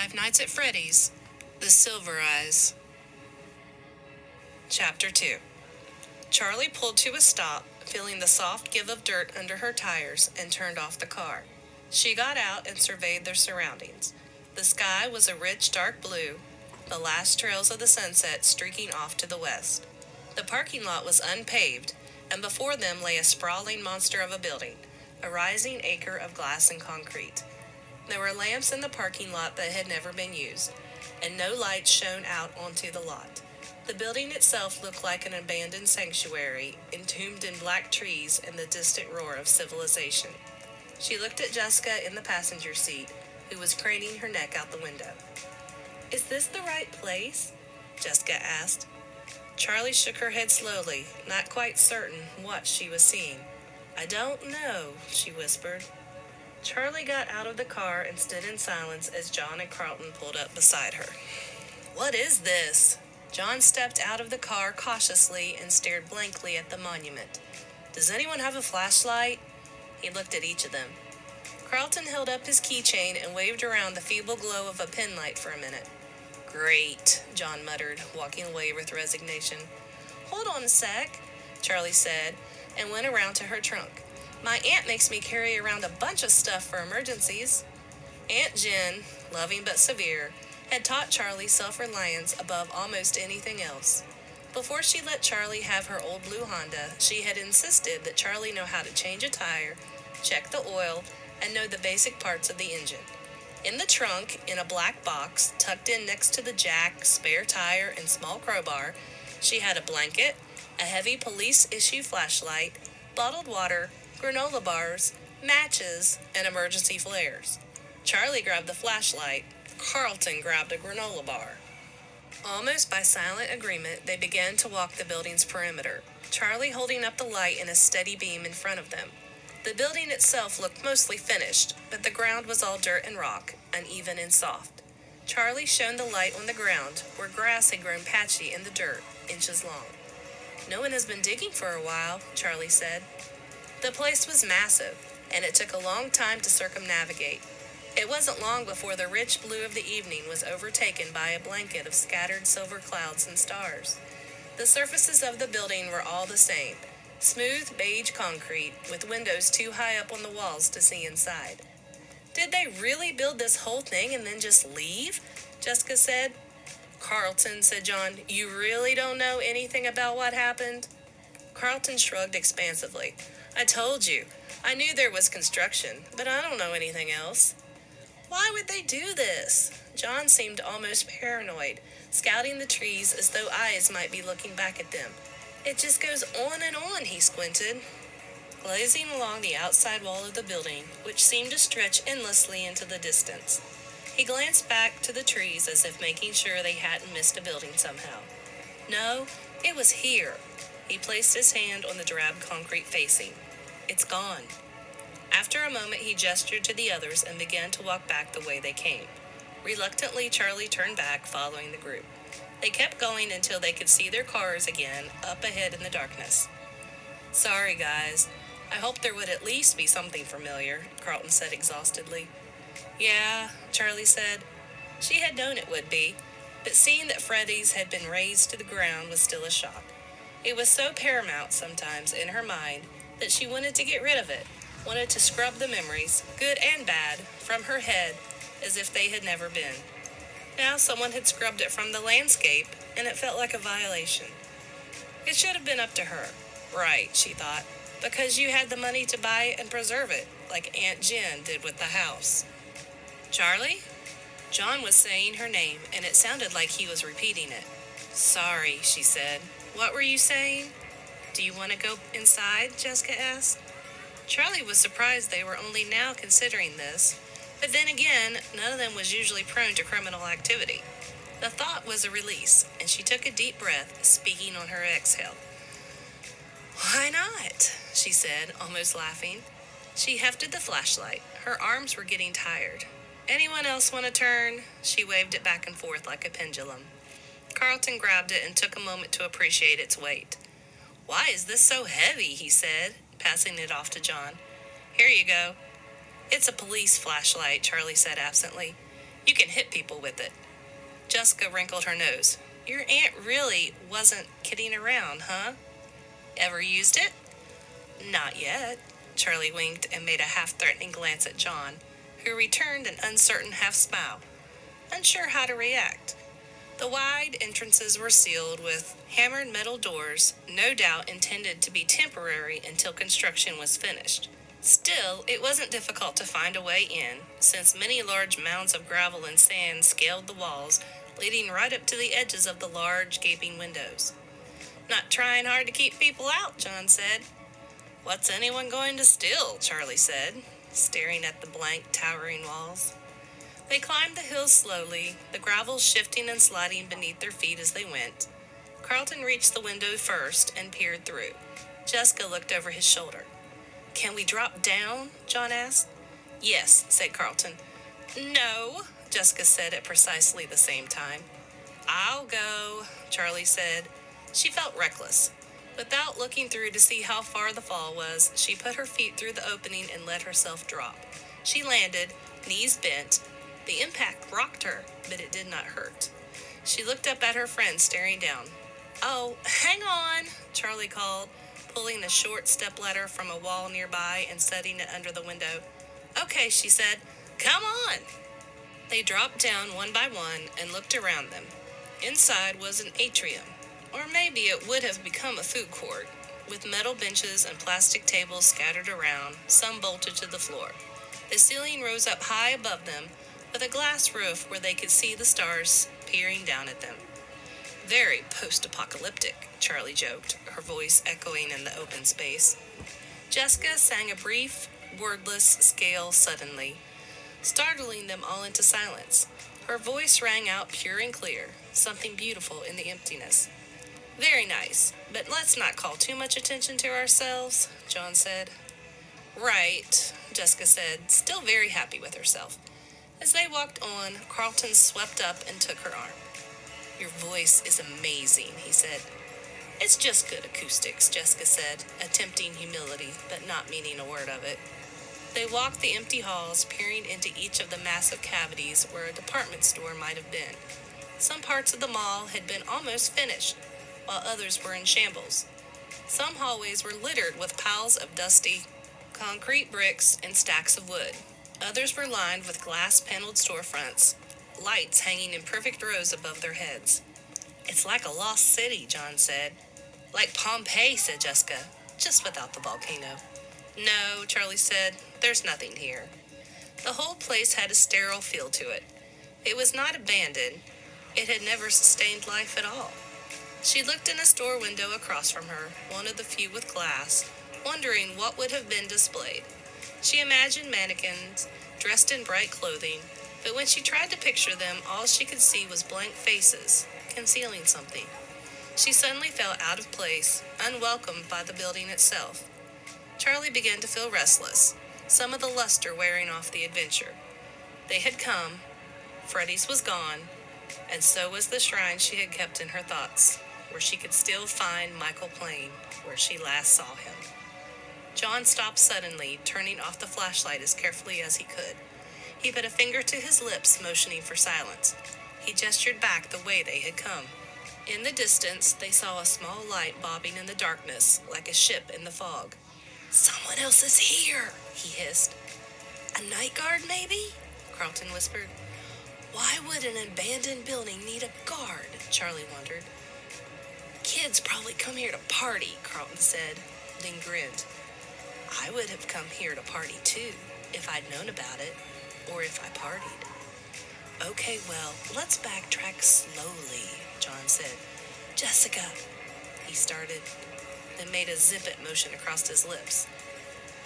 Five Nights at Freddy's, The Silver Eyes. Chapter 2. Charlie pulled to a stop, feeling the soft give of dirt under her tires, and turned off the car. She got out and surveyed their surroundings. The sky was a rich dark blue, the last trails of the sunset streaking off to the west. The parking lot was unpaved, and before them lay a sprawling monster of a building, a rising acre of glass and concrete. There were lamps in the parking lot that had never been used, and no lights shone out onto the lot. The building itself looked like an abandoned sanctuary, entombed in black trees and the distant roar of civilization. She looked at Jessica in the passenger seat, who was craning her neck out the window. "Is this the right place?" Jessica asked. Charlie shook her head slowly, not quite certain what she was seeing. "I don't know," she whispered. Charlie got out of the car and stood in silence as John and Carlton pulled up beside her. "What is this?" John stepped out of the car cautiously and stared blankly at the monument. "Does anyone have a flashlight?" He looked at each of them. Carlton held up his keychain and waved around the feeble glow of a pen light for a minute. "Great," John muttered, walking away with resignation. "Hold on a sec," Charlie said, and went around to her trunk. "My aunt makes me carry around a bunch of stuff for emergencies." Aunt Jen, loving but severe, had taught Charlie self-reliance above almost anything else. Before she let Charlie have her old blue Honda, she had insisted that Charlie know how to change a tire, check the oil, and know the basic parts of the engine. In the trunk, in a black box, tucked in next to the jack, spare tire, and small crowbar, she had a blanket, a heavy police-issue flashlight, bottled water, granola bars, matches, and emergency flares. Charlie grabbed the flashlight. Carlton grabbed a granola bar. Almost by silent agreement, they began to walk the building's perimeter, Charlie holding up the light in a steady beam in front of them. The building itself looked mostly finished, but the ground was all dirt and rock, uneven and soft. Charlie shone the light on the ground, where grass had grown patchy in the dirt, inches long. "No one has been digging for a while," Charlie said. The place was massive, and it took a long time to circumnavigate. It wasn't long before the rich blue of the evening was overtaken by a blanket of scattered silver clouds and stars. The surfaces of the building were all the same, smooth beige concrete, with windows too high up on the walls to see inside. "Did they really build this whole thing and then just leave?" Jessica said. "Carlton," said John, "you really don't know anything about what happened?" Carlton shrugged expansively. "I told you. I knew there was construction, but I don't know anything else." "Why would they do this?" John seemed almost paranoid, scouting the trees as though eyes might be looking back at them. "It just goes on and on," he squinted. Glazing along the outside wall of the building, which seemed to stretch endlessly into the distance. He glanced back to the trees as if making sure they hadn't missed a building somehow. "No, it was here." He placed his hand on the drab concrete facing. "It's gone." After a moment, he gestured to the others and began to walk back the way they came. Reluctantly, Charlie turned back, following the group. They kept going until they could see their cars again, up ahead in the darkness. "Sorry, guys. I hoped there would at least be something familiar," Carlton said exhaustedly. "Yeah," Charlie said. She had known it would be, but seeing that Freddy's had been razed to the ground was still a shock. It was so paramount sometimes in her mind that she wanted to get rid of it, wanted to scrub the memories, good and bad, from her head as if they had never been. Now someone had scrubbed it from the landscape, and it felt like a violation. It should have been up to her. Right, she thought, because you had the money to buy it and preserve it, like Aunt Jen did with the house. "Charlie?" John was saying her name, and it sounded like he was repeating it. "Sorry," she said. "What were you saying?" "Do you want to go inside?" Jessica asked. Charlie was surprised they were only now considering this, but then again, none of them was usually prone to criminal activity. The thought was a release, and she took a deep breath, speaking on her exhale. "Why not?" she said, almost laughing. She hefted the flashlight. Her arms were getting tired. "Anyone else want to turn?" She waved it back and forth like a pendulum. Carlton grabbed it and took a moment to appreciate its weight. "Why is this so heavy?" he said, passing it off to John. "Here you go." "It's a police flashlight," Charlie said absently. You can hit people with it. Jessica wrinkled her nose. Your aunt really wasn't kidding around, huh? Ever used it? Not yet. Charlie winked and made a half-threatening glance at John, who returned an uncertain half-smile, unsure how to react. The wide entrances were sealed with hammered metal doors, no doubt intended to be temporary until construction was finished. Still, it wasn't difficult to find a way in, since many large mounds of gravel and sand scaled the walls, leading right up to the edges of the large, gaping windows. Not trying hard to keep people out, John said. What's anyone going to steal? Charlie said, staring at the blank, towering walls. They climbed the hill slowly, the gravel shifting and sliding beneath their feet as they went. Carlton reached the window first and peered through. Jessica looked over his shoulder. Can we drop down? John asked. Yes, said Carlton. No, Jessica said at precisely the same time. I'll go, Charlie said. She felt reckless. Without looking through to see how far the fall was, she put her feet through the opening and let herself drop. She landed, knees bent. The impact rocked her, but it did not hurt. She looked up at her friend staring down. Oh, hang on, Charlie called, pulling a short stepladder from a wall nearby and setting it under the window. Okay, she said. Come on. They dropped down one by one and looked around them. Inside was an atrium, or maybe it would have become a food court, with metal benches and plastic tables scattered around, some bolted to the floor. The ceiling rose up high above them, with a glass roof where they could see the stars peering down at them. Very post-apocalyptic, Charlie joked, her voice echoing in the open space. Jessica sang a brief, wordless scale suddenly, startling them all into silence. Her voice rang out pure and clear, something beautiful in the emptiness. Very nice, but let's not call too much attention to ourselves, John said. Right, Jessica said, still very happy with herself. As they walked on, Carlton swept up and took her arm. Your voice is amazing, he said. It's just good acoustics, Jessica said, attempting humility, but not meaning a word of it. They walked the empty halls, peering into each of the massive cavities where a department store might have been. Some parts of the mall had been almost finished, while others were in shambles. Some hallways were littered with piles of dusty concrete bricks and stacks of wood. Others were lined with glass-paneled storefronts, lights hanging in perfect rows above their heads. It's like a lost city, John said. Like Pompeii, said Jessica, just without the volcano. No, Charlie said, there's nothing here. The whole place had a sterile feel to it. It was not abandoned. It had never sustained life at all. She looked in a store window across from her, one of the few with glass, wondering what would have been displayed. She imagined mannequins, dressed in bright clothing, but when she tried to picture them, all she could see was blank faces, concealing something. She suddenly felt out of place, unwelcomed by the building itself. Charlie began to feel restless, some of the luster wearing off the adventure. They had come, Freddys was gone, and so was the shrine she had kept in her thoughts, where she could still find Michael Plain, where she last saw him. John stopped suddenly, turning off the flashlight as carefully as he could. He put a finger to his lips, motioning for silence. He gestured back the way they had come. In the distance, they saw a small light bobbing in the darkness, like a ship in the fog. Someone else is here, he hissed. A night guard, maybe? Carlton whispered. Why would an abandoned building need a guard? Charlie wondered. Kids probably come here to party, Carlton said, then grinned. I would have come here to party too, if I'd known about it, or if I partied. Okay, well, let's backtrack slowly, John said. Jessica, he started, then made a zip-it motion across his lips.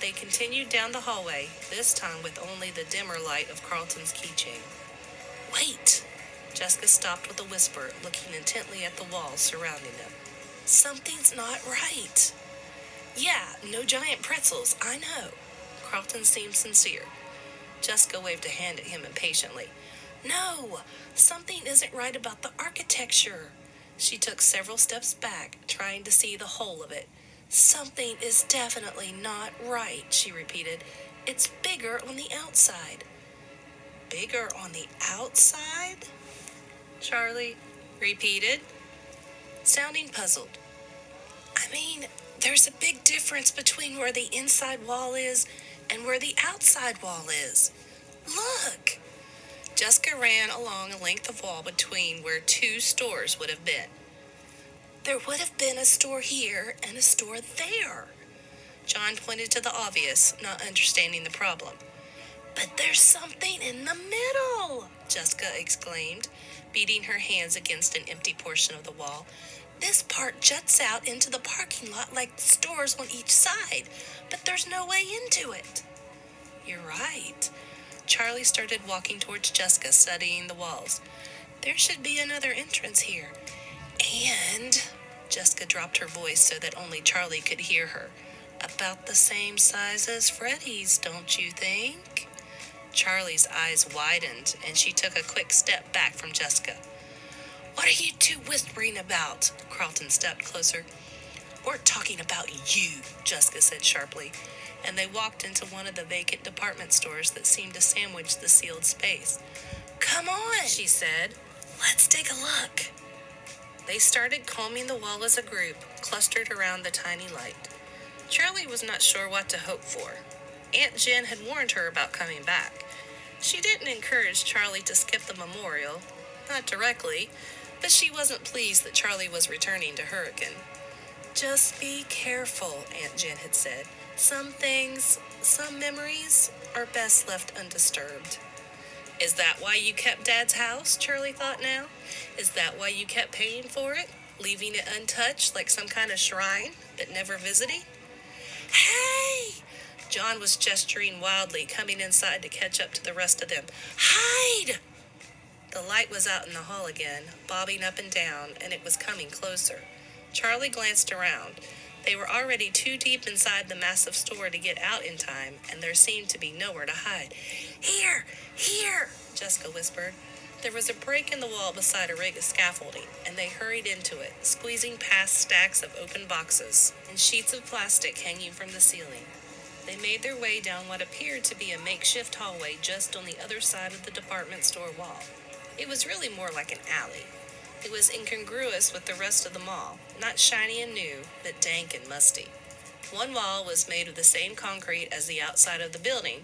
They continued down the hallway, this time with only the dimmer light of Carlton's keychain. Wait! Jessica stopped with a whisper, looking intently at the walls surrounding them. Something's not right. Yeah, no giant pretzels, I know. Carlton seemed sincere. Jessica waved a hand at him impatiently. No, something isn't right about the architecture. She took several steps back, trying to see the whole of it. Something is definitely not right, she repeated. It's bigger on the outside. bigger on the outside? Charlie repeated, sounding puzzled. I mean, there's a big difference between where the inside wall is and where the outside wall is. Look! Jessica ran along a length of wall between where two stores would have been. There would have been a store here and a store there. John pointed to the obvious, not understanding the problem. But there's something in the middle, Jessica exclaimed, beating her hands against an empty portion of the wall. This part juts out into the parking lot like the stores on each side, but there's no way into it. You're right. Charlie started walking towards Jessica, studying the walls. There should be another entrance here. And Jessica dropped her voice so that only Charlie could hear her. About the same size as Freddys, don't you think? Charlie's eyes widened, and she took a quick step back from Jessica. What are you two whispering about? Carlton stepped closer. We're talking about you, Jessica said sharply, and they walked into one of the vacant department stores that seemed to sandwich the sealed space. Come on, she said. Let's take a look. They started combing the wall as a group, clustered around the tiny light. Charlie was not sure what to hope for. Aunt Jen had warned her about coming back. She didn't encourage Charlie to skip the memorial, not directly, but she wasn't pleased that Charlie was returning to Hurricane. Just be careful, Aunt Jen had said. Some things, some memories, are best left undisturbed. Is that why you kept Dad's house? Charlie thought now. Is that why you kept paying for it? Leaving it untouched like some kind of shrine, but never visiting? Hey! John was gesturing wildly, coming inside to catch up to the rest of them. Hide! The light was out in the hall again, bobbing up and down, and it was coming closer. Charlie glanced around. They were already too deep inside the massive store to get out in time, and there seemed to be nowhere to hide. Here! Here! Jessica whispered. There was a break in the wall beside a rig of scaffolding, and they hurried into it, squeezing past stacks of open boxes and sheets of plastic hanging from the ceiling. They made their way down what appeared to be a makeshift hallway just on the other side of the department store wall. It was really more like an alley. It was incongruous with the rest of the mall, not shiny and new, but dank and musty. One wall was made of the same concrete as the outside of the building,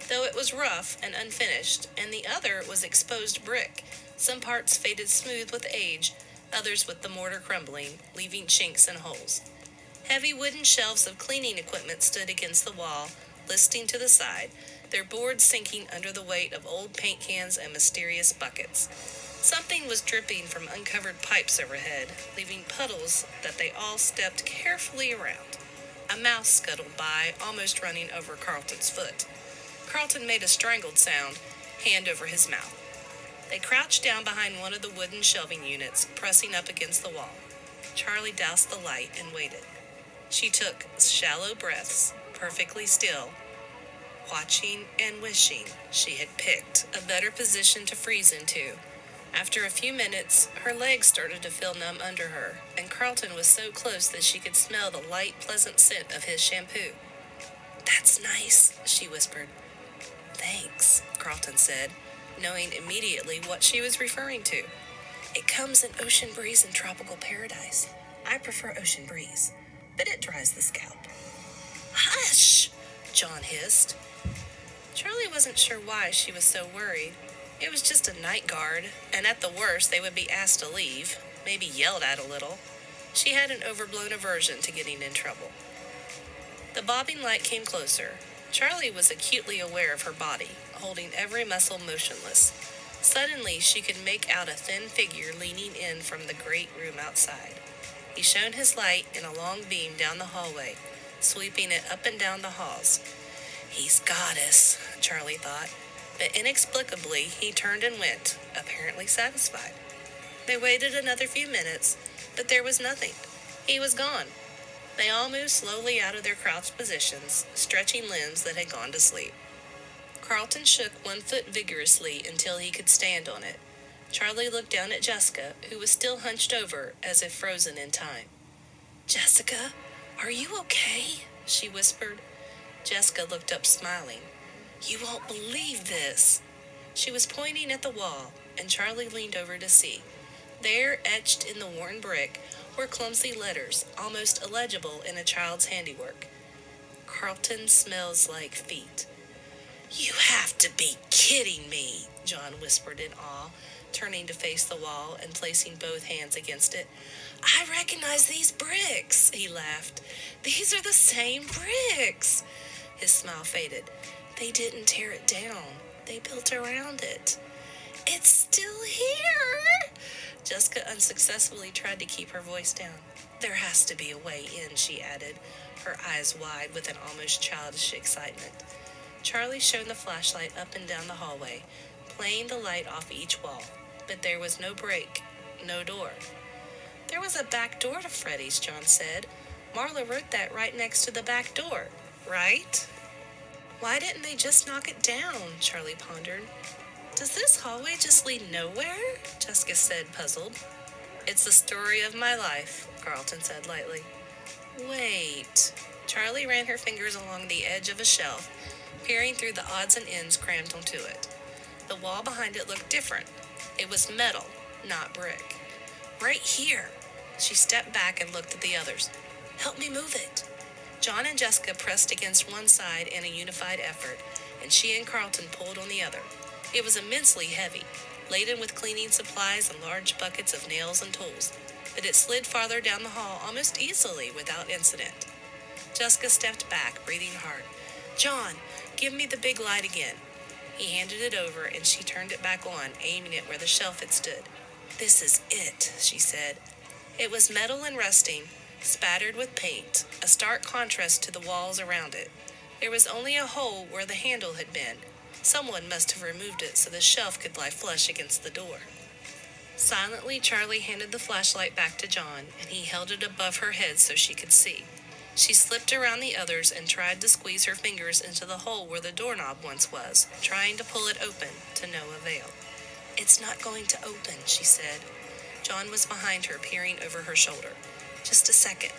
though it was rough and unfinished, and the other was exposed brick, some parts faded smooth with age, others with the mortar crumbling, leaving chinks and holes. Heavy wooden shelves of cleaning equipment stood against the wall, listing to the side, their boards sinking under the weight of old paint cans and mysterious buckets. Something was dripping from uncovered pipes overhead, leaving puddles that they all stepped carefully around. A mouse scuttled by, almost running over Carlton's foot. Carlton made a strangled sound, hand over his mouth. They crouched down behind one of the wooden shelving units, pressing up against the wall. Charlie doused the light and waited. She took shallow breaths, perfectly still, watching and wishing she had picked a better position to freeze into. After a few minutes, her legs started to feel numb under her, and Carlton was so close that she could smell the light, pleasant scent of his shampoo. That's nice, she whispered. Thanks, Carlton said, knowing immediately what she was referring to. It comes in ocean breeze and tropical paradise. I prefer ocean breeze, but it dries the scalp. Hush, John hissed. Charlie wasn't sure why she was so worried. It was just a night guard, and at the worst they would be asked to leave, maybe yelled at a little. She had an overblown aversion to getting in trouble. The bobbing light came closer. Charlie was acutely aware of her body, holding every muscle motionless. Suddenly she could make out a thin figure leaning in from the great room outside. He shone his light in a long beam down the hallway, sweeping it up and down the halls. He's got us, Charlie thought, but inexplicably he turned and went, apparently satisfied. They waited another few minutes, but there was nothing. He was gone. They all moved slowly out of their crouched positions, stretching limbs that had gone to sleep. Carlton shook one foot vigorously until he could stand on it. Charlie looked down at Jessica, who was still hunched over, as if frozen in time. Jessica, are you okay? She whispered. Jessica looked up smiling. You won't believe this. She was pointing at the wall, and Charlie leaned over to see. There, etched in the worn brick, were clumsy letters, almost illegible in a child's handiwork. Carlton smells like feet. "You have to be kidding me," John whispered in awe, turning to face the wall and placing both hands against it. "I recognize these bricks," he laughed. "These are the same bricks." His smile faded. "They didn't tear it down. They built around it." "It's still here!" Jessica unsuccessfully tried to keep her voice down. "There has to be a way in," she added, her eyes wide with an almost childish excitement. Charlie shone the flashlight up and down the hallway, playing the light off each wall. But there was no break, no door. "There was a back door to Freddys," John said. "Marla wrote that right next to the back door, right?" "Why didn't they just knock it down?" Charlie pondered. "Does this hallway just lead nowhere?" Jessica said, puzzled. "It's the story of my life," Carlton said lightly. "Wait." Charlie ran her fingers along the edge of a shelf, peering through the odds and ends crammed onto it. The wall behind it looked different. It was metal, not brick. "Right here." She stepped back and looked at the others. "Help me move it." John and Jessica pressed against one side in a unified effort, and she and Carlton pulled on the other. It was immensely heavy, laden with cleaning supplies and large buckets of nails and tools, but it slid farther down the hall almost easily without incident. Jessica stepped back, breathing hard. "John, give me the big light again." He handed it over, and she turned it back on, aiming it where the shelf had stood. "This is it," she said. It was metal and rusting, spattered with paint, a stark contrast to the walls around it. There was only a hole where the handle had been. Someone must have removed it so the shelf could lie flush against the door. Silently, Charlie handed the flashlight back to John, and he held it above her head so she could see. She slipped around the others and tried to squeeze her fingers into the hole where the doorknob once was, trying to pull it open, to no avail. "It's not going to open," she said. John was behind her, peering over her shoulder. "Just a second."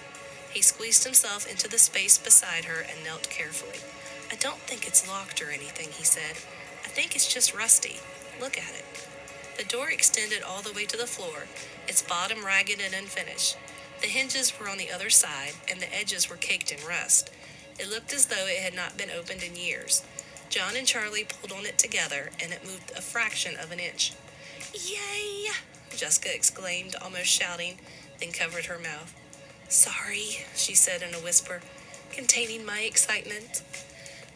He squeezed himself into the space beside her and knelt carefully. "I don't think it's locked or anything," he said. "I think it's just rusty. Look at it." The door extended all the way to the floor, its bottom ragged and unfinished. The hinges were on the other side, and the edges were caked in rust. It looked as though it had not been opened in years. John and Charlie pulled on it together, and it moved a fraction of an inch. "Yay!" Jessica exclaimed, almost shouting, then covered her mouth. "Sorry," she said in a whisper, containing my excitement.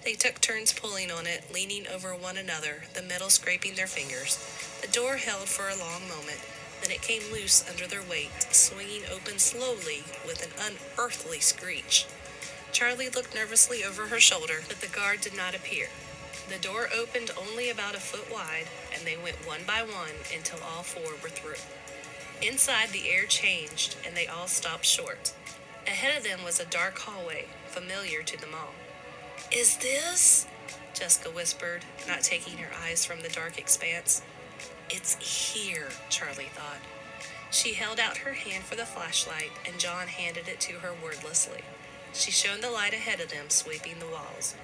They took turns pulling on it, leaning over one another, the metal scraping their fingers. The door held for a long moment, then it came loose under their weight, swinging open slowly with an unearthly screech. Charlie looked nervously over her shoulder, but the guard did not appear. The door opened only about a foot wide, and they went one by one until all four were through. Inside, the air changed, and they all stopped short. Ahead of them was a dark hallway, familiar to them all. "Is this?" Jessica whispered, not taking her eyes from the dark expanse. "It's here," Charlie thought. She held out her hand for the flashlight, and John handed it to her wordlessly. She shone the light ahead of them, sweeping the walls.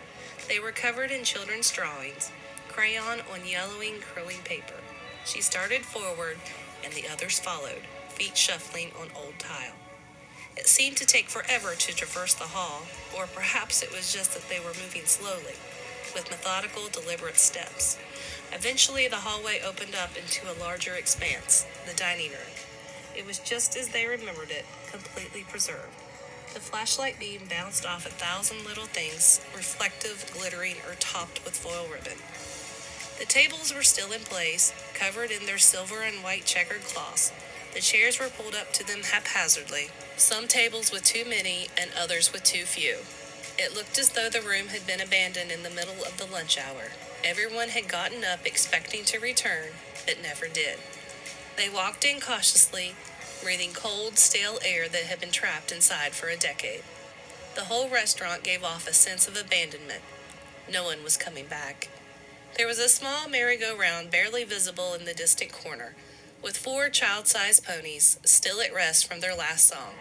They were covered in children's drawings, crayon on yellowing, curling paper. She started forward, and the others followed, feet shuffling on old tile. It seemed to take forever to traverse the hall, or perhaps it was just that they were moving slowly, with methodical, deliberate steps. Eventually, the hallway opened up into a larger expanse, the dining room. It was just as they remembered it, completely preserved. The flashlight beam bounced off 1,000 little things, reflective, glittering, or topped with foil ribbon. The tables were still in place, covered in their silver and white checkered cloths. The chairs were pulled up to them haphazardly, some tables with too many and others with too few. It looked as though the room had been abandoned in the middle of the lunch hour. Everyone had gotten up expecting to return, but never did. They walked in cautiously, breathing cold, stale air that had been trapped inside for a decade. The whole restaurant gave off a sense of abandonment. No one was coming back. There was a small merry-go-round barely visible in the distant corner, with 4 child-sized ponies still at rest from their last song.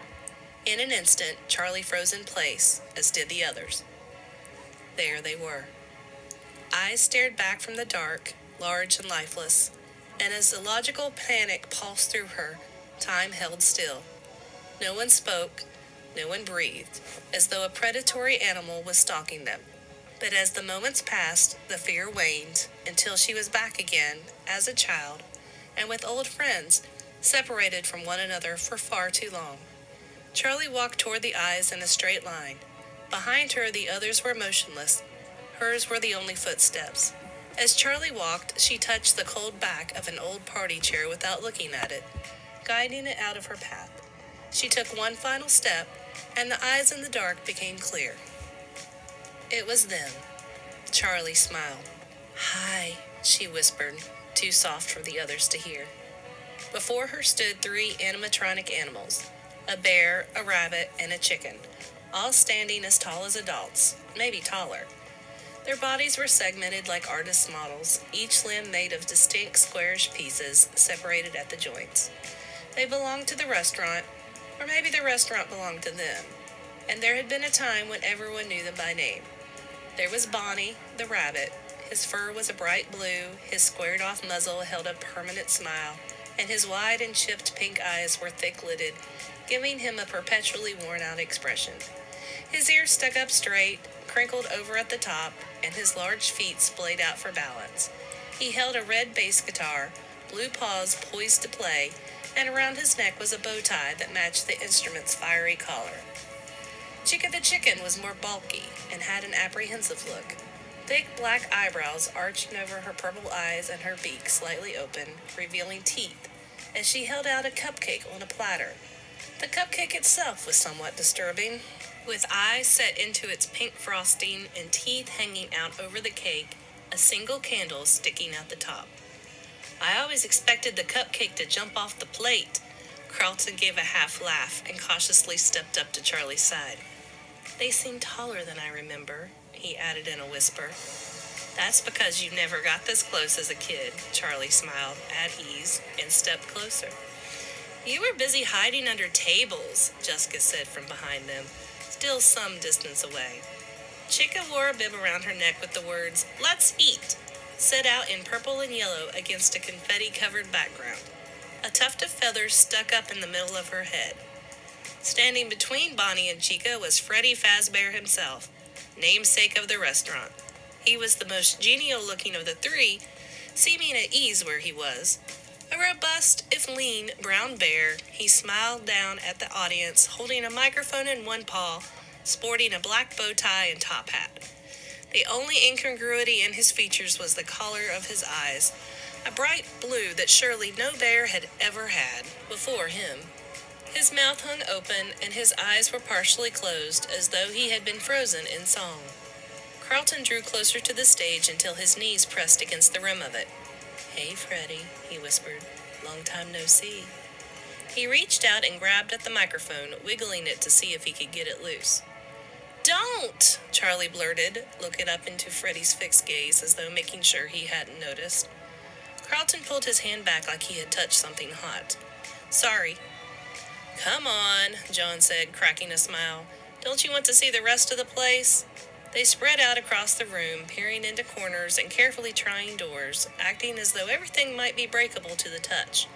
In an instant, Charlie froze in place, as did the others. There they were. Eyes stared back from the dark, large and lifeless, and as the logical panic pulsed through her, time held still. No one spoke, no one breathed, as though a predatory animal was stalking them. But as the moments passed, the fear waned, until she was back again, as a child, and with old friends, separated from one another for far too long. Charlie walked toward the eyes in a straight line. Behind her, the others were motionless. Hers were the only footsteps. As Charlie walked, she touched the cold back of an old party chair without looking at it, guiding it out of her path. She took one final step, and the eyes in the dark became clear. It was them. Charlie smiled. "Hi," she whispered, too soft for the others to hear. Before her stood 3 animatronic animals, a bear, a rabbit, and a chicken, all standing as tall as adults, maybe taller. Their bodies were segmented like artist models, each limb made of distinct squarish pieces separated at the joints. They belonged to the restaurant, or maybe the restaurant belonged to them, and there had been a time when everyone knew them by name. There was Bonnie, the rabbit. His fur was a bright blue, his squared-off muzzle held a permanent smile, and his wide and chipped pink eyes were thick-lidded, giving him a perpetually worn-out expression. His ears stuck up straight, crinkled over at the top, and his large feet splayed out for balance. He held a red bass guitar, blue paws poised to play, and around his neck was a bow tie that matched the instrument's fiery collar. Chica the chicken was more bulky and had an apprehensive look. Thick black eyebrows arching over her purple eyes and her beak slightly open, revealing teeth, as she held out a cupcake on a platter. The cupcake itself was somewhat disturbing, with eyes set into its pink frosting and teeth hanging out over the cake, a single candle sticking out the top. "I always expected the cupcake to jump off the plate." Carlton gave a half laugh and cautiously stepped up to Charlie's side. "They seem taller than I remember," he added in a whisper. "That's because you never got this close as a kid," Charlie smiled, at ease, and stepped closer. "You were busy hiding under tables," Jessica said from behind them, still some distance away. Chica wore a bib around her neck with the words, "Let's eat," set out in purple and yellow against a confetti-covered background. A tuft of feathers stuck up in the middle of her head. Standing between Bonnie and Chica was Freddy Fazbear himself, namesake of the restaurant. He was the most genial-looking of the 3, seeming at ease where he was. A robust, if lean, brown bear, he smiled down at the audience, holding a microphone in one paw, sporting a black bow tie and top hat. The only incongruity in his features was the color of his eyes, a bright blue that surely no bear had ever had before him. His mouth hung open, and his eyes were partially closed, as though he had been frozen in song. Carlton drew closer to the stage until his knees pressed against the rim of it. "Hey, Freddie," he whispered. "Long time no see." He reached out and grabbed at the microphone, wiggling it to see if he could get it loose. "Don't!" Charlie blurted, looking up into Freddie's fixed gaze as though making sure he hadn't noticed. Carlton pulled his hand back like he had touched something hot. "Sorry." "Come on," John said, cracking a smile. "Don't you want to see the rest of the place?" They spread out across the room, peering into corners and carefully trying doors, acting as though everything might be breakable to the touch.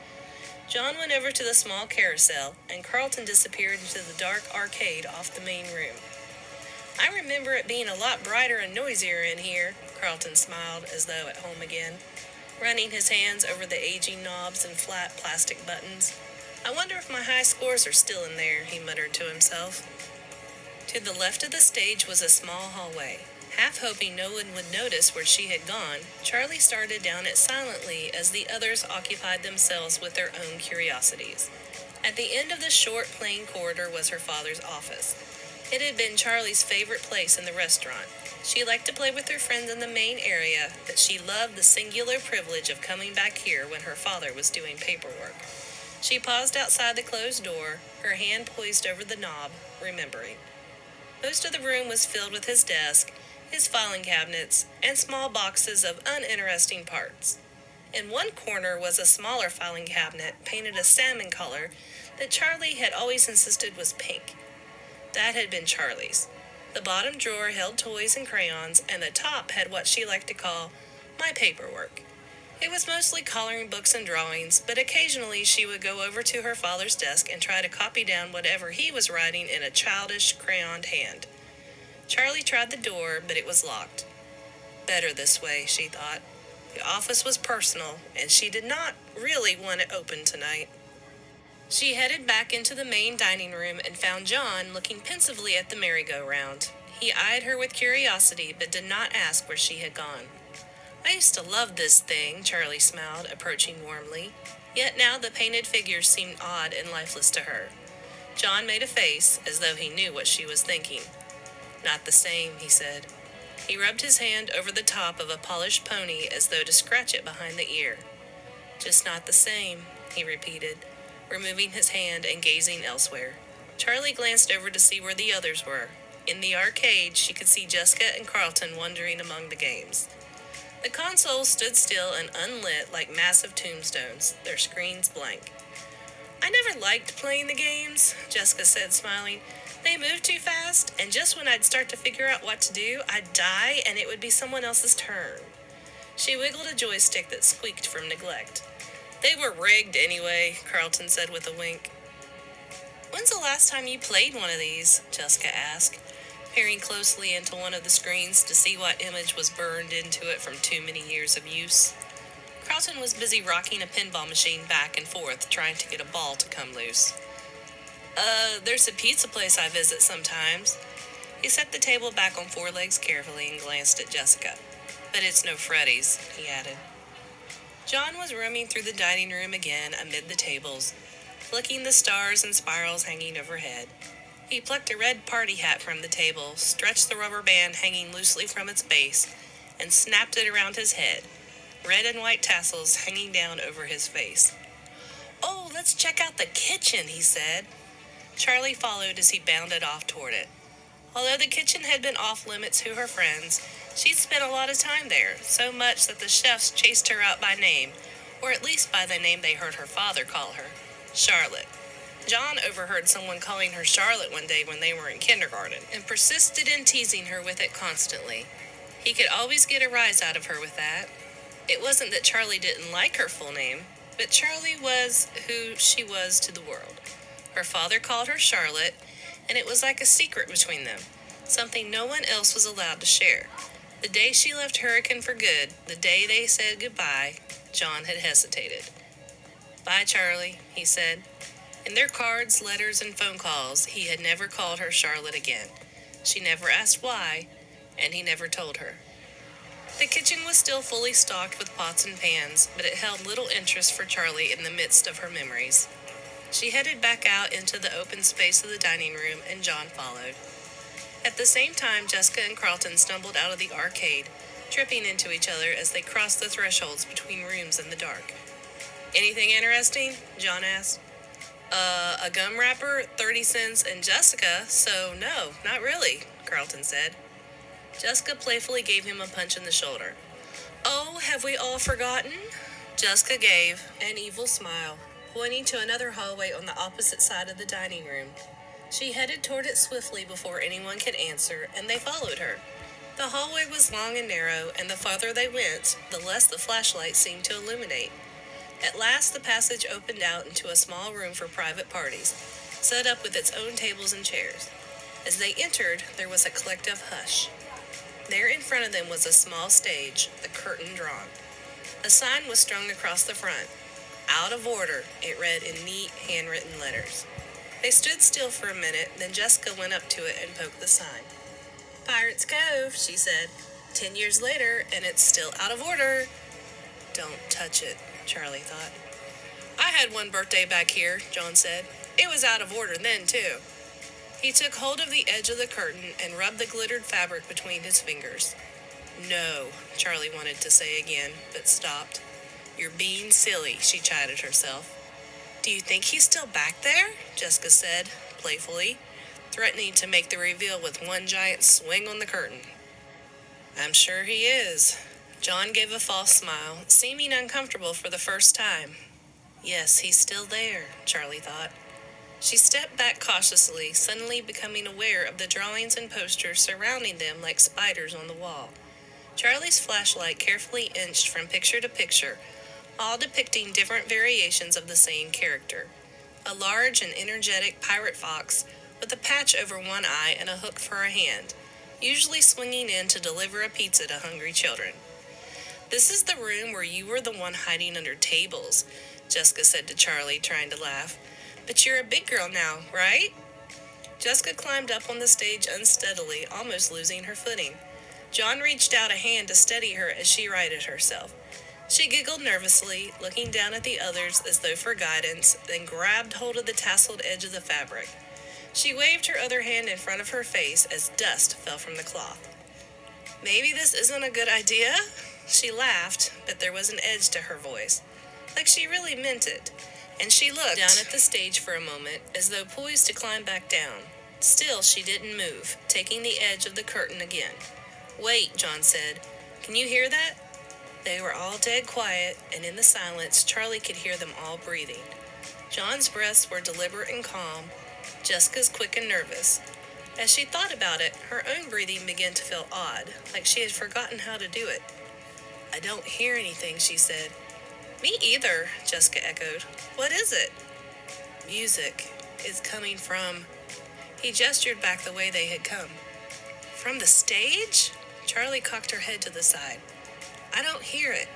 John went over to the small carousel, and Carlton disappeared into the dark arcade off the main room. "I remember it being a lot brighter and noisier in here," Carlton smiled, as though at home again, running his hands over the aging knobs and flat plastic buttons. "I wonder if my high scores are still in there," he muttered to himself. To the left of the stage was a small hallway. Half hoping no one would notice where she had gone, Charlie started down it silently as the others occupied themselves with their own curiosities. At the end of the short, plain corridor was her father's office. It had been Charlie's favorite place in the restaurant. She liked to play with her friends in the main area, but she loved the singular privilege of coming back here when her father was doing paperwork. She paused outside the closed door, her hand poised over the knob, remembering. Most of the room was filled with his desk, his filing cabinets, and small boxes of uninteresting parts. In one corner was a smaller filing cabinet painted a salmon color that Charlie had always insisted was pink. That had been Charlie's. The bottom drawer held toys and crayons, and the top had what she liked to call my paperwork. It was mostly coloring books and drawings, but occasionally she would go over to her father's desk and try to copy down whatever he was writing in a childish, crayoned hand. Charlie tried the door, but it was locked. Better this way, she thought. The office was personal, and she did not really want it open tonight. She headed back into the main dining room and found John looking pensively at the merry-go-round. He eyed her with curiosity, but did not ask where she had gone. "I used to love this thing," Charlie smiled, approaching warmly. Yet now the painted figures seemed odd and lifeless to her. John made a face, as though he knew what she was thinking. "Not the same," he said. He rubbed his hand over the top of a polished pony as though to scratch it behind the ear. "Just not the same," he repeated, removing his hand and gazing elsewhere. Charlie glanced over to see where the others were. In the arcade, she could see Jessica and Carlton wandering among the games. The consoles stood still and unlit like massive tombstones, their screens blank. "I never liked playing the games," Jessica said, smiling. "They moved too fast, and just when I'd start to figure out what to do, I'd die and it would be someone else's turn." She wiggled a joystick that squeaked from neglect. "They were rigged anyway," Carlton said with a wink. "When's the last time you played one of these?" Jessica asked, peering closely into one of the screens to see what image was burned into it from too many years of use. Carlton was busy rocking a pinball machine back and forth, trying to get a ball to come loose. There's a pizza place I visit sometimes." He set the table back on four legs carefully and glanced at Jessica. "But it's no Freddy's," he added. John was roaming through the dining room again amid the tables, flicking the stars and spirals hanging overhead. He plucked a red party hat from the table, stretched the rubber band hanging loosely from its base, and snapped it around his head, red and white tassels hanging down over his face. "Oh, let's check out the kitchen," he said. Charlie followed as he bounded off toward it. Although the kitchen had been off-limits to her friends, she'd spent a lot of time there, so much that the chefs chased her out by name, or at least by the name they heard her father call her, Charlotte. John overheard someone calling her Charlotte one day when they were in kindergarten, and persisted in teasing her with it constantly. He could always get a rise out of her with that. It wasn't that Charlie didn't like her full name, but Charlie was who she was to the world. Her father called her Charlotte, and it was like a secret between them, something no one else was allowed to share. The day she left Hurricane for good, the day they said goodbye, John had hesitated. "Bye, Charlie," he said. In their cards, letters, and phone calls, he had never called her Charlotte again. She never asked why, and he never told her. The kitchen was still fully stocked with pots and pans, but it held little interest for Charlie in the midst of her memories. She headed back out into the open space of the dining room, and John followed. At the same time, Jessica and Carlton stumbled out of the arcade, tripping into each other as they crossed the thresholds between rooms in the dark. "Anything interesting?" John asked. A gum wrapper, 30 cents, and Jessica, so no, not really," Carlton said. Jessica playfully gave him a punch in the shoulder. "Oh, have we all forgotten?" Jessica gave an evil smile, pointing to another hallway on the opposite side of the dining room. She headed toward it swiftly before anyone could answer, and they followed her. The hallway was long and narrow, and the farther they went, the less the flashlight seemed to illuminate. At last the passage opened out into a small room for private parties, set up with its own tables and chairs. As they entered, there was a collective hush. There in front of them was a small stage, the curtain drawn. A sign was strung across the front. "Out of order," it read in neat, handwritten letters. They stood still for a minute, then Jessica went up to it and poked the sign. "Pirates Cove," she said. 10 years later, and it's still out of order." "Don't touch it," Charlie thought. "I had one birthday back here," John said. "It was out of order then, too." He took hold of the edge of the curtain and rubbed the glittered fabric between his fingers. "No," Charlie wanted to say again, but stopped. "You're being silly," she chided herself. "Do you think he's still back there?" Jessica said, playfully, threatening to make the reveal with one giant swing on the curtain. "I'm sure he is." John gave a false smile, seeming uncomfortable for the first time. Yes, he's still there, Charlie thought. She stepped back cautiously, suddenly becoming aware of the drawings and posters surrounding them like spiders on the wall. Charlie's flashlight carefully inched from picture to picture, all depicting different variations of the same character. A large and energetic pirate fox with a patch over one eye and a hook for a hand, usually swinging in to deliver a pizza to hungry children. "This is the room where you were the one hiding under tables," Jessica said to Charlie, trying to laugh. "But you're a big girl now, right?" Jessica climbed up on the stage unsteadily, almost losing her footing. John reached out a hand to steady her as she righted herself. She giggled nervously, looking down at the others as though for guidance, then grabbed hold of the tasseled edge of the fabric. She waved her other hand in front of her face as dust fell from the cloth. "Maybe this isn't a good idea?" She laughed, but there was an edge to her voice, like she really meant it, and she looked down at the stage for a moment, as though poised to climb back down. Still, she didn't move, taking the edge of the curtain again. "Wait," John said. "Can you hear that?" They were all dead quiet, and in the silence, Charlie could hear them all breathing. John's breaths were deliberate and calm, Jessica's quick and nervous. As she thought about it, her own breathing began to feel odd, like she had forgotten how to do it. "I don't hear anything," she said. "Me either," Jessica echoed. "What is it?" "Music is coming from..." He gestured back the way they had come. "From the stage?" Charlie cocked her head to the side. "I don't hear it."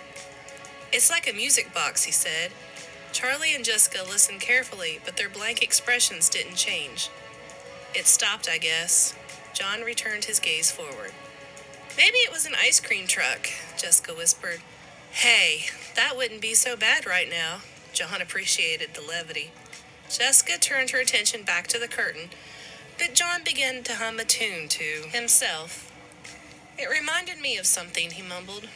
"It's like a music box," he said. Charlie and Jessica listened carefully, but their blank expressions didn't change. "It stopped, I guess." John returned his gaze forward. "Maybe it was an ice cream truck," Jessica whispered. "Hey, that wouldn't be so bad right now." John appreciated the levity. Jessica turned her attention back to the curtain, but John began to hum a tune to himself. "It reminded me of something," he mumbled.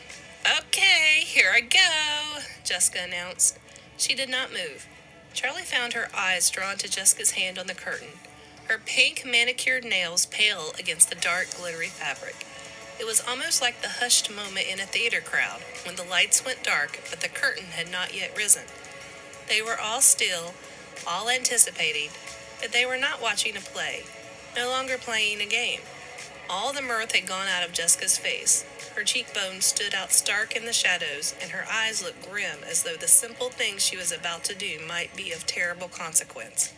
"Okay, here I go," Jessica announced. She did not move. Charlie found her eyes drawn to Jessica's hand on the curtain, her pink manicured nails pale against the dark, glittery fabric. It was almost like the hushed moment in a theater crowd, when the lights went dark, but the curtain had not yet risen. They were all still, all anticipating, but they were not watching a play, no longer playing a game. All the mirth had gone out of Jessica's face. Her cheekbones stood out stark in the shadows, and her eyes looked grim, as though the simple thing she was about to do might be of terrible consequence.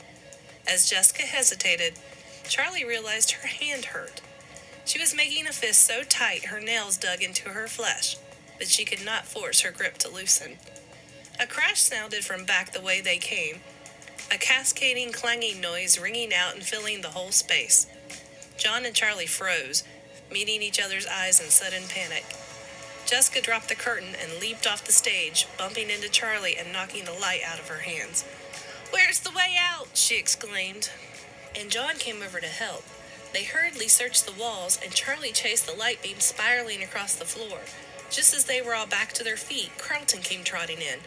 As Jessica hesitated, Charlie realized her hand hurt. She was making a fist so tight her nails dug into her flesh, but she could not force her grip to loosen. A crash sounded from back the way they came, a cascading, clanging noise ringing out and filling the whole space. John and Charlie froze, meeting each other's eyes in sudden panic. Jessica dropped the curtain and leaped off the stage, bumping into Charlie and knocking the light out of her hands. "Where's the way out?" she exclaimed. And John came over to help. They hurriedly searched the walls, and Charlie chased the light beam spiraling across the floor. Just as they were all back to their feet, Carlton came trotting in.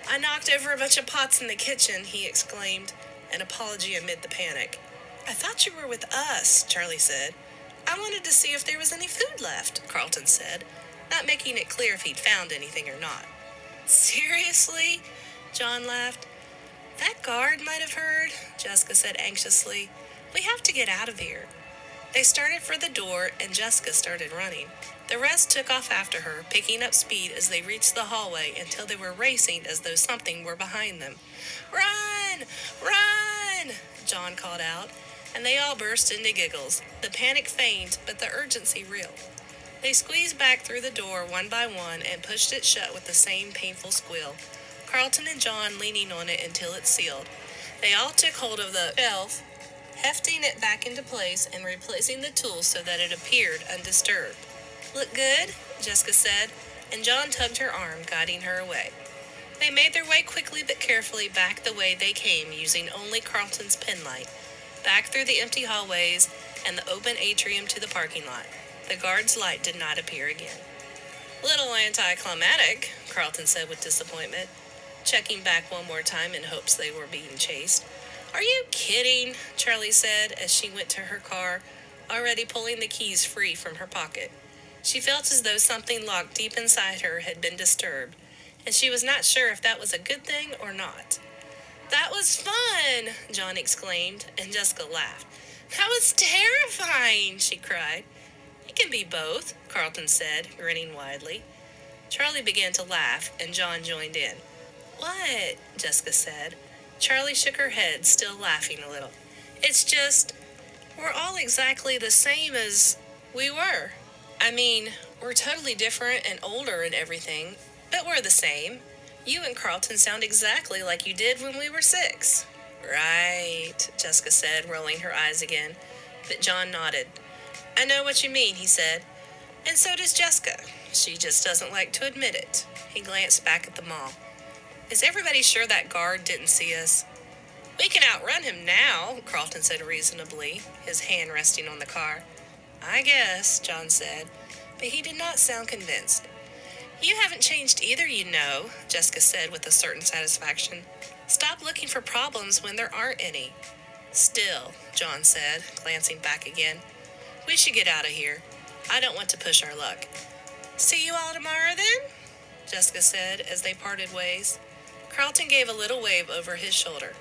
"I knocked over a bunch of pots in the kitchen," he exclaimed, an apology amid the panic. "I thought you were with us," Charlie said. "I wanted to see if there was any food left," Carlton said, not making it clear if he'd found anything or not. "Seriously?" John laughed. "That guard might have heard," Jessica said anxiously. "We have to get out of here." They started for the door, and Jessica started running. The rest took off after her, picking up speed as they reached the hallway until they were racing as though something were behind them. "Run! Run!" John called out, and they all burst into giggles. The panic feigned, but the urgency real. They squeezed back through the door one by one and pushed it shut with the same painful squeal, Carlton and John leaning on it until it sealed. They all took hold of the shelf, hefting it back into place and replacing the tools so that it appeared undisturbed. "Look good?" Jessica said, and John tugged her arm, guiding her away. They made their way quickly but carefully back the way they came, using only Carlton's penlight, back through the empty hallways and the open atrium to the parking lot. The guard's light did not appear again. "Little anticlimactic," Carlton said with disappointment, checking back one more time in hopes they were being chased. "Are you kidding?" Charlie said as she went to her car, already pulling the keys free from her pocket. She felt as though something locked deep inside her had been disturbed, and she was not sure if that was a good thing or not. "That was fun!" John exclaimed, and Jessica laughed. "That was terrifying!" she cried. It can be both, Carlton said, grinning widely. Charlie began to laugh, and John joined in. What? Jessica said. Charlie shook her head, still laughing a little. It's just, we're all exactly the same as we were. I mean, we're totally different and older and everything, but we're the same. You and Carlton sound exactly like you did when we were 6. Right, Jessica said, rolling her eyes again. But John nodded. I know what you mean, he said. And so does Jessica. She just doesn't like to admit it. He glanced back at the mall. Is everybody sure that guard didn't see us? We can outrun him now, Carlton said reasonably, his hand resting on the car. I guess, John said, but he did not sound convinced. You haven't changed either, you know, Jessica said with a certain satisfaction. Stop looking for problems when there aren't any. Still, John said, glancing back again, we should get out of here. I don't want to push our luck. See you all tomorrow, then? Jessica said as they parted ways. Carlton gave a little wave over his shoulder.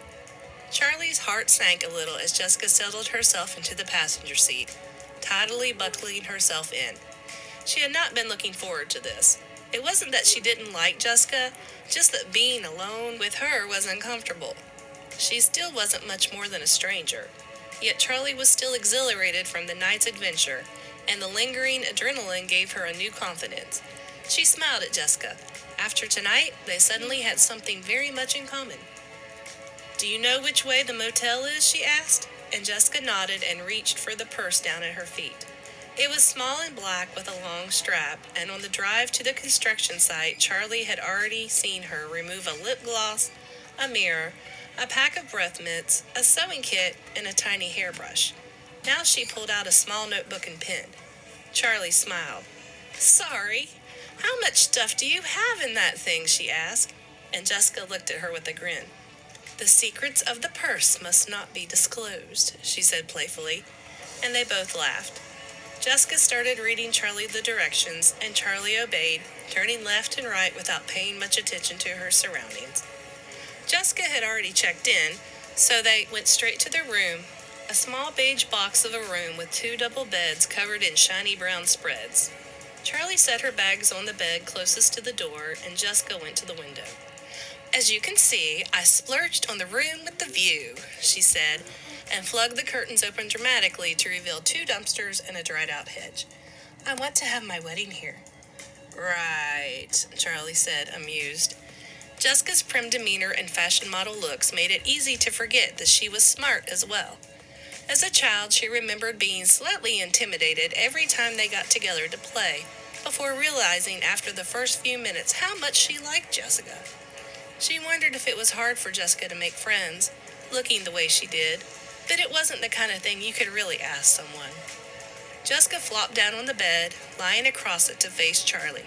Charlie's heart sank a little as Jessica settled herself into the passenger seat, tidily buckling herself in. She had not been looking forward to this. It wasn't that she didn't like Jessica, just that being alone with her was uncomfortable. She still wasn't much more than a stranger, yet Charlie was still exhilarated from the night's adventure, and the lingering adrenaline gave her a new confidence. She smiled at Jessica. After tonight, they suddenly had something very much in common. Do you know which way the motel is? She asked, and Jessica nodded and reached for the purse down at her feet. It was small and black with a long strap, and on the drive to the construction site, Charlie had already seen her remove a lip gloss, a mirror, a pack of breath mints, a sewing kit, and a tiny hairbrush. Now she pulled out a small notebook and pen. Charlie smiled. Sorry, how much stuff do you have in that thing? She asked, and Jessica looked at her with a grin. The secrets of the purse must not be disclosed, she said playfully, and they both laughed. Jessica started reading Charlie the directions, and Charlie obeyed, turning left and right without paying much attention to her surroundings. Jessica had already checked in, so they went straight to their room, a small beige box of a room with 2 double beds covered in shiny brown spreads. Charlie set her bags on the bed closest to the door, and Jessica went to the window. As you can see, I splurged on the room with the view, she said, and flung the curtains open dramatically to reveal 2 dumpsters and a dried-out hedge. I want to have my wedding here. Right, Charlie said, amused. Jessica's prim demeanor and fashion model looks made it easy to forget that she was smart as well. As a child, she remembered being slightly intimidated every time they got together to play, before realizing after the first few minutes how much she liked Jessica. She wondered if it was hard for Jessica to make friends, looking the way she did, but it wasn't the kind of thing you could really ask someone. Jessica flopped down on the bed, lying across it to face Charlie.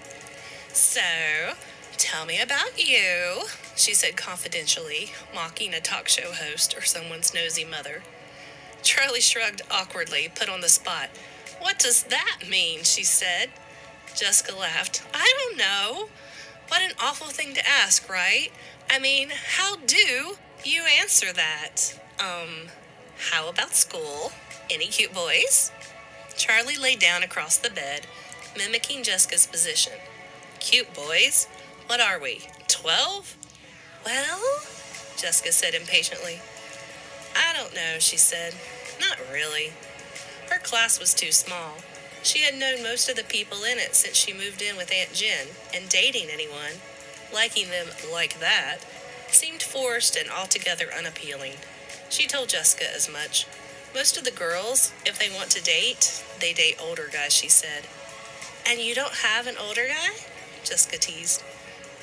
So, tell me about you, she said confidentially, mocking a talk show host or someone's nosy mother. Charlie shrugged awkwardly, put on the spot. What does that mean? She said. Jessica laughed. I don't know. What an awful thing to ask, right? I mean, how do you answer that? How about school? Any cute boys? Charlie lay down across the bed, mimicking Jessica's position. Cute boys? What are we, 12? Well, Jessica said impatiently. I don't know, she said. Not really. Her class was too small. She had known most of the people in it since she moved in with Aunt Jen, and dating anyone, liking them like that, seemed forced and altogether unappealing. She told Jessica as much. Most of the girls, if they want to date, they date older guys, she said. And you don't have an older guy? Jessica teased.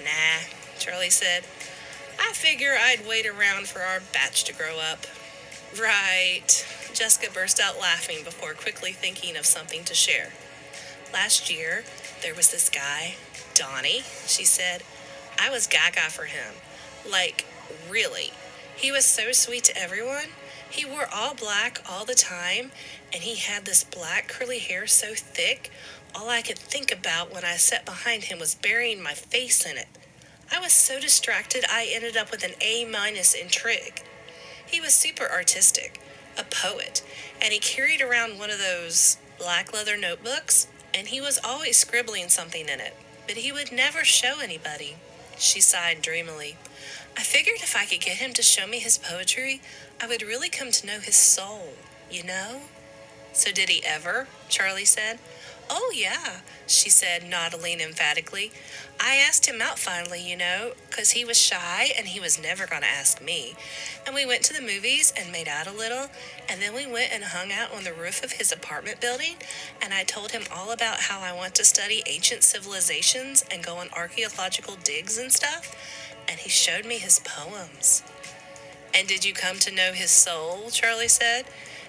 Nah, Charlie said. I figure I'd wait around for our batch to grow up. Right. Jessica burst out laughing before quickly thinking of something to share. Last year, there was this guy, Donnie, she said. I was gaga for him. Like, really. He was so sweet to everyone. He wore all black all the time, and he had this black curly hair so thick, all I could think about when I sat behind him was burying my face in it. I was so distracted I ended up with an A- in trig. He was super artistic, a poet, and he carried around one of those, black leather notebooks, and he was always scribbling something in it, but he would never show anybody. She sighed dreamily. I figured if I could get him to show me his poetry, I would really come to know his soul, you know? So did he ever? Charlie said. Oh, yeah, she said, nodding emphatically. I asked him out finally, 'cause he was shy and he was never going to ask me. And we went to the movies and made out a little, and then we went and hung out on the roof of his apartment building, and I told him all about how I want to study ancient civilizations and go on archaeological digs and stuff, and he showed me his poems. And did you come to know his soul? Charlie said,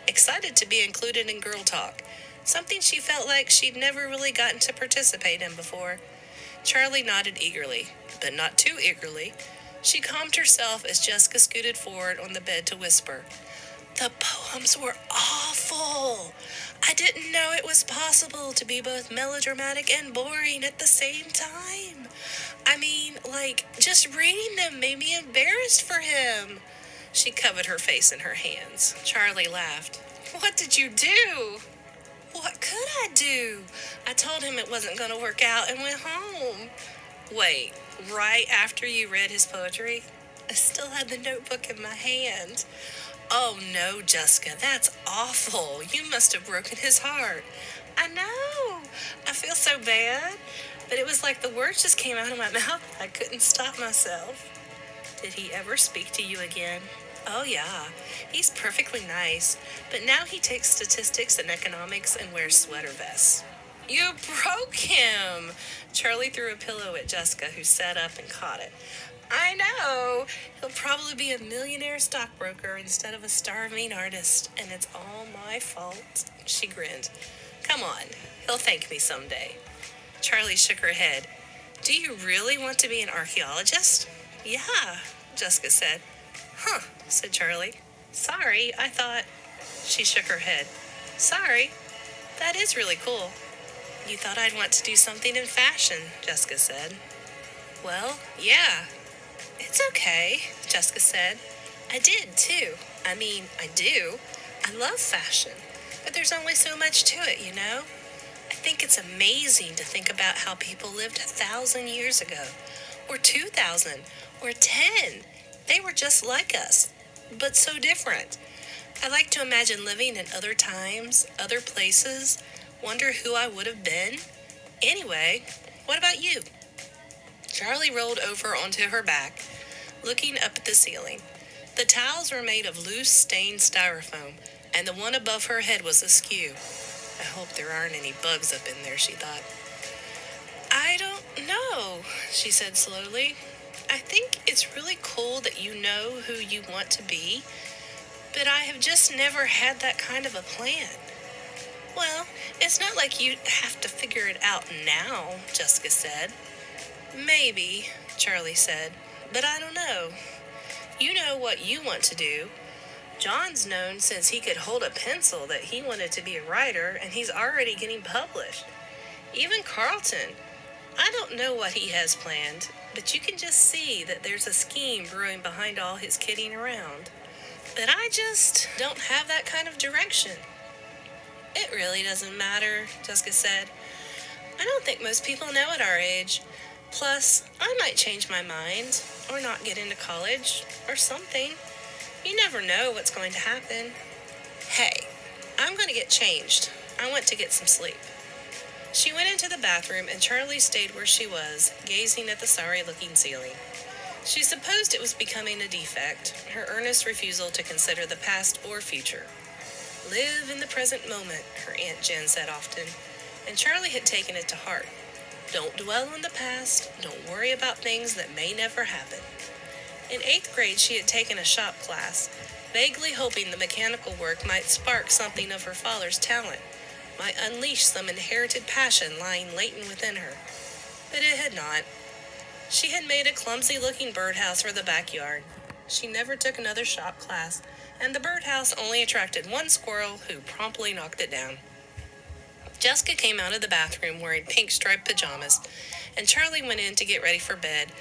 excited to be included in girl talk, something she felt like she'd never really gotten to participate in before. Charlie nodded eagerly, but not too eagerly. She calmed herself as Jessica scooted forward on the bed to whisper, The poems were awful. I didn't know it was possible to be both melodramatic and boring at the same time. I mean, just reading them made me embarrassed for him. She covered her face in her hands. Charlie laughed. What did you do? What could I do? I told him it wasn't going to work out and went home. Wait, right after you read his poetry? I still had the notebook in my hand. Oh no, Jessica, that's awful. You must have broken his heart. I know. I feel so bad. But it was like the words just came out of my mouth. I couldn't stop myself. Did he ever speak to you again? Oh, yeah. He's perfectly nice. But now he takes statistics and economics and wears sweater vests. You broke him! Charlie threw a pillow at Jessica, who sat up and caught it. I know. He'll probably be a millionaire stockbroker instead of a starving artist, and it's all my fault. She grinned. Come on. He'll thank me someday. Charlie shook her head. Do you really want to be an archaeologist? Yeah, Jessica said. Huh, said Charlie. Sorry, I thought... She shook her head. Sorry, that is really cool. You thought I'd want to do something in fashion, Jessica said. Well, yeah. It's okay, Jessica said. I did, too. I do. I love fashion. But there's only so much to it, I think it's amazing to think about how people lived 1,000 years ago, or 2,000, or 10. They were just like us, but so different. I like to imagine living in other times, other places, wonder who I would have been. Anyway, what about you? Charlie rolled over onto her back, looking up at the ceiling. The tiles were made of loose, stained styrofoam, and the one above her head was askew. I hope there aren't any bugs up in there, she thought. I don't know, she said slowly. I think it's really cool that you know who you want to be, but I have just never had that kind of a plan. Well, it's not like you have to figure it out now, Jessica said. Maybe, Charlie said, but I don't know. You know what you want to do. John's known since he could hold a pencil that he wanted to be a writer, and he's already getting published. Even Carlton. I don't know what he has planned, but you can just see that there's a scheme brewing behind all his kidding around. But I just don't have that kind of direction. It really doesn't matter, Jessica said. I don't think most people know at our age. Plus, I might change my mind, or not get into college, or something. You never know what's going to happen. Hey, I'm going to get changed. I want to get some sleep. She went into the bathroom, and Charlie stayed where she was, gazing at the sorry-looking ceiling. She supposed it was becoming a defect, her earnest refusal to consider the past or future. Live in the present moment, her Aunt Jen said often, and Charlie had taken it to heart. Don't dwell on the past, don't worry about things that may never happen. In 8th grade, she had taken a shop class, vaguely hoping the mechanical work might spark something of her father's talent, might unleash some inherited passion lying latent within her. But it had not. She had made a clumsy-looking birdhouse for the backyard. She never took another shop class, and the birdhouse only attracted one squirrel who promptly knocked it down. Jessica came out of the bathroom wearing pink striped pajamas, and Charlie went in to get ready for bed,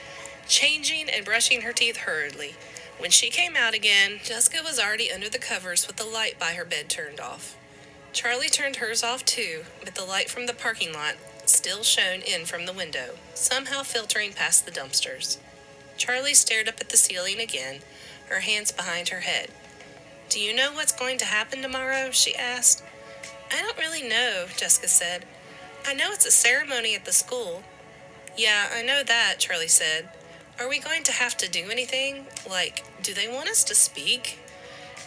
changing and brushing her teeth hurriedly. When she came out again, Jessica was already under the covers with the light by her bed turned off. Charlie turned hers off too, but the light from the parking lot still shone in from the window, somehow filtering past the dumpsters. Charlie stared up at the ceiling again, her hands behind her head. "Do you know what's going to happen tomorrow?" she asked. "I don't really know," Jessica said. "I know it's a ceremony at the school." "Yeah, I know that," Charlie said. "Are we going to have to do anything? Like, do they want us to speak?"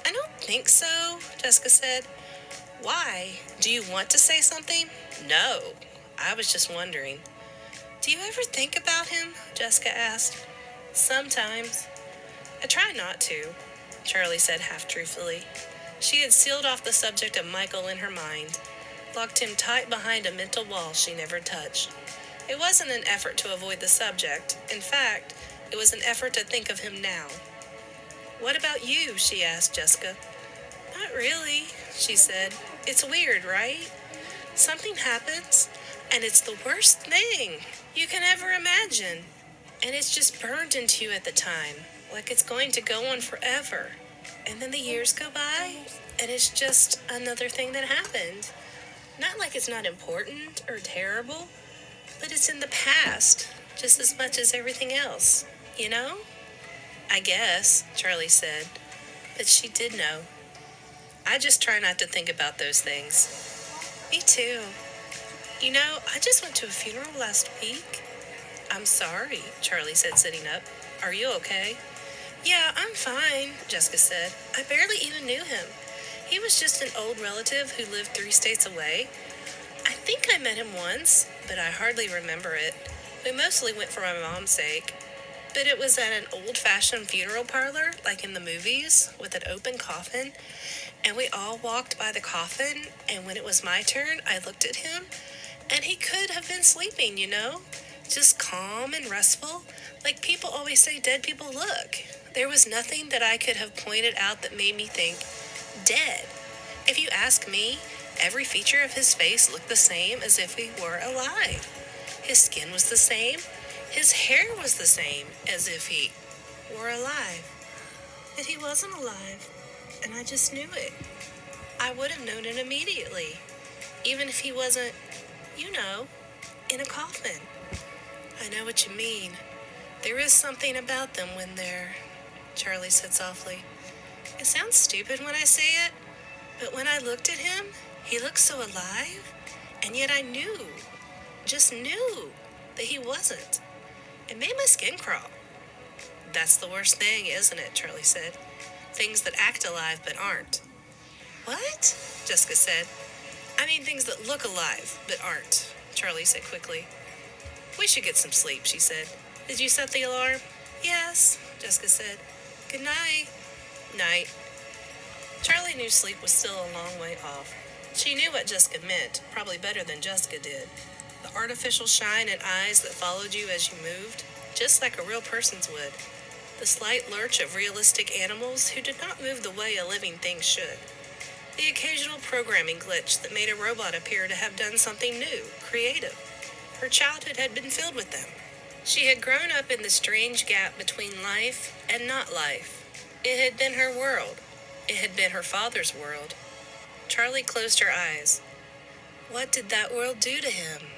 "I don't think so," Jessica said. "Why? Do you want to say something?" "No. I was just wondering." "Do you ever think about him?" Jessica asked. "Sometimes." "I try not to," Charlie said half-truthfully. She had sealed off the subject of Michael in her mind, locked him tight behind a mental wall she never touched. It wasn't an effort to avoid the subject. In fact, it was an effort to think of him now. "What about you?" she asked Jessica. "Not really," she said. "It's weird, right? Something happens, and it's the worst thing you can ever imagine. And it's just burned into you at the time, like it's going to go on forever. And then the years go by, and it's just another thing that happened. Not like it's not important or terrible, but it's in the past, just as much as everything else, you know?" "I guess," Charlie said, but she did know. "I just try not to think about those things." "Me too. You know, I just went to a funeral last week." "I'm sorry," Charlie said, sitting up. "Are you okay?" "Yeah, I'm fine," Jessica said. "I barely even knew him. He was just an old relative who lived 3 states away. I think I met him once, but I hardly remember it. We mostly went for my mom's sake. But it was at an old-fashioned funeral parlor, like in the movies, with an open coffin. And we all walked by the coffin, and when it was my turn, I looked at him, and he could have been sleeping, you know? Just calm and restful, like people always say dead people look. There was nothing that I could have pointed out that made me think, dead. If you ask me, every feature of his face looked the same as if he were alive. His skin was the same. His hair was the same as if he were alive. But he wasn't alive, and I just knew it. I would have known it immediately, even if he wasn't, you know, in a coffin." "I know what you mean. There is something about them when they're," Charlie said softly. "It sounds stupid when I say it, but when I looked at him, he looked so alive, and yet I knew, just knew, that he wasn't. It made my skin crawl." "That's the worst thing, isn't it?" Charlie said. "Things that act alive but aren't." "What?" Jessica said. "I mean things that look alive but aren't," Charlie said quickly. "We should get some sleep," she said. "Did you set the alarm?" "Yes," Jessica said. "Good night." "Night." Charlie knew sleep was still a long way off. She knew what Jessica meant, probably better than Jessica did. The artificial shine in eyes that followed you as you moved, just like a real person's would. The slight lurch of realistic animals who did not move the way a living thing should. The occasional programming glitch that made a robot appear to have done something new, creative. Her childhood had been filled with them. She had grown up in the strange gap between life and not life. It had been her world. It had been her father's world. Charlie closed her eyes. What did that world do to him?